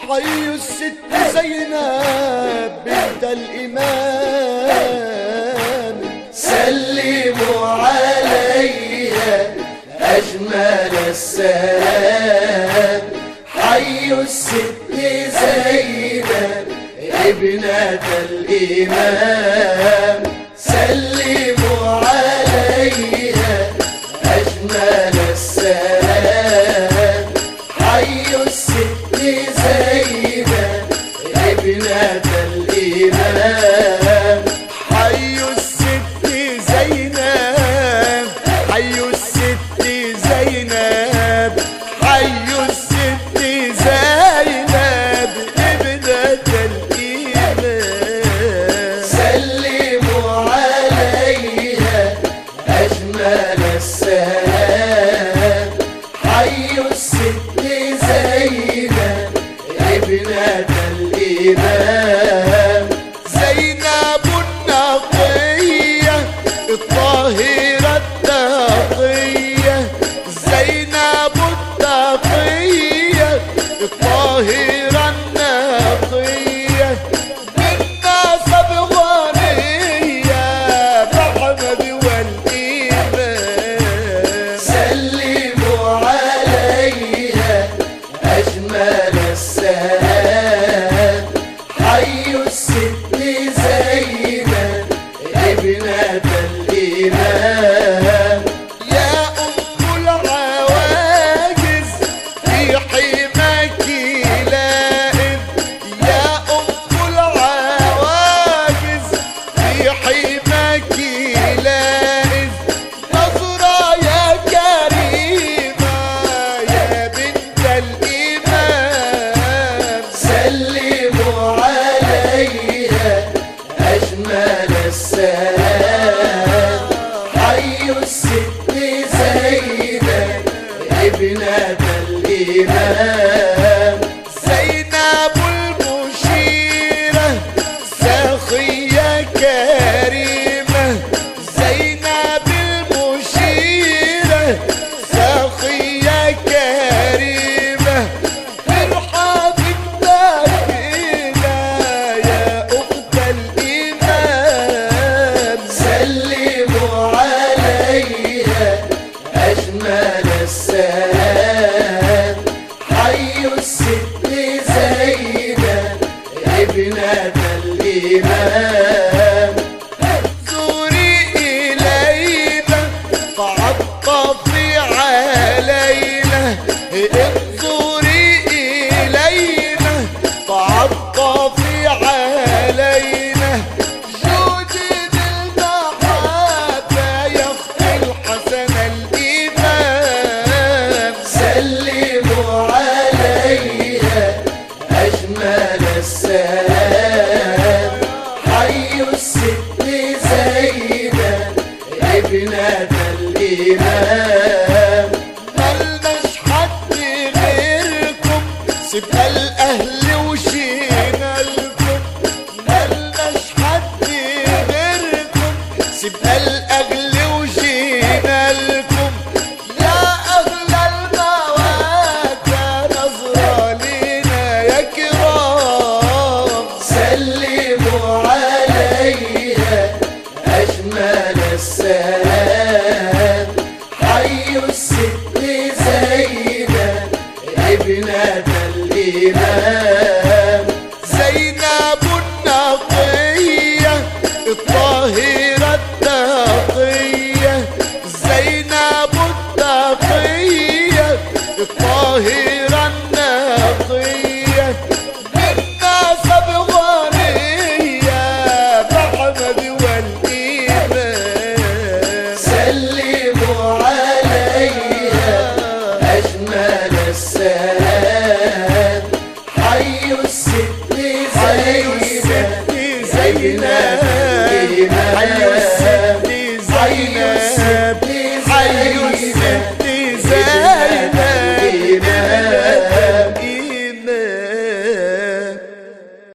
حي الست زينب بنت الإمام، سلموا عليها أجمل السلام. حي الست زينب ابنة الإمام، سلموا عليها أجمل السلام. حي الست زينب ابنة الإمام، حي الست زينب، حي الست زينب، حي الست زينب ابنة الإمام، سلموا عليها أجمل السلام. حي الست زينب ابنة الإمام، زينب النقية الطاهرة التقية، زينب التقية الطاهرة النقية، من نسب غنية بأحمد والإمام، سلموا عليها أجمل السلام. حي الست زينب ابنة الإمام، يا أم العواجز في حماك لائم، يا أم العواجز في حماك لائم، نظرة يا كريمة يا بنت الإمام، سلموا عليها أجمل السلام. حي الست زينب ابنة الإمام، زينب المشيرة ساخية كريمة، زينب المشيرة ساخية كريمة، مرحبا بنا يا أخت الإمام، سلموا عليها أجمل السلام. حي الست زينب ابنة الإمام، انظري إلينا تعطفي علينا، انظري إلينا تعطفي علينا، جودي بالمحبة يا أخت الحسن الإمام، سلموا عليها أجمل السلام. حي الست زينب ابنة الإمام، ملناش حد غيركم سيبقى الأهل وشينا لكم، ملناش حد غيركم سيبقى الأهل وشينا لكم، يا أغلى المودة نظرة لينا يا كرام، سلموا عليها أجمل السلام. حي الست زينب ابنة الإمام، زينب النقية الطاهرة التقية، زينب التقية الطاهرة النقية، من نسب غنية بأحمد والإمام، سلموا عليها أجمل السلام. حي الست زينب ابنة الإمام، حي الست زينب